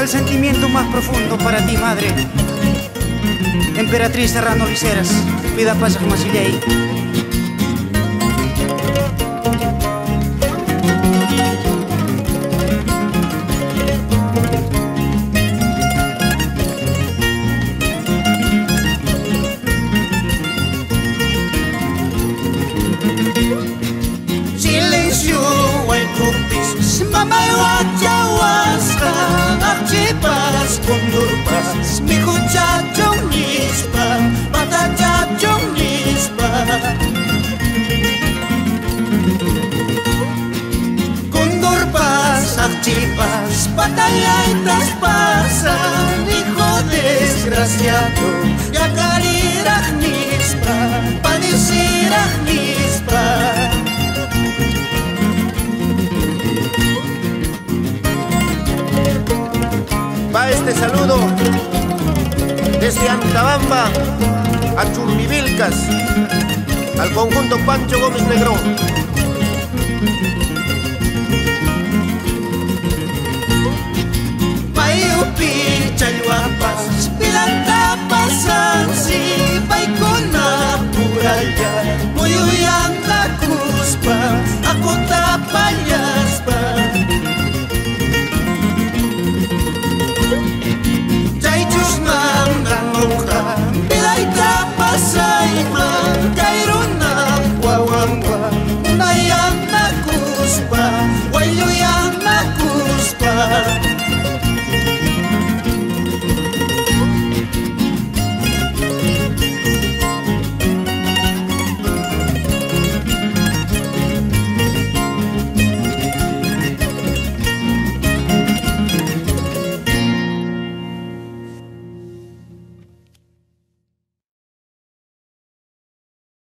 el sentimiento más profundo para ti, madre. Emperatriz Serrano Viseras, vida pasa como si ley. Silencio al copis, mamá wajawaska, archipas condurpas, mi cuchachong nispa, patachachong nispa. Condurpas, archipas, patayaitas pasan, hijo desgraciado, yakariraj nispa, padeciraj nispa. Va este saludo desde Antabamba a Churrivilcas, al conjunto Pancho Gómez Negrón. Mayupi chayuapas, pilantapas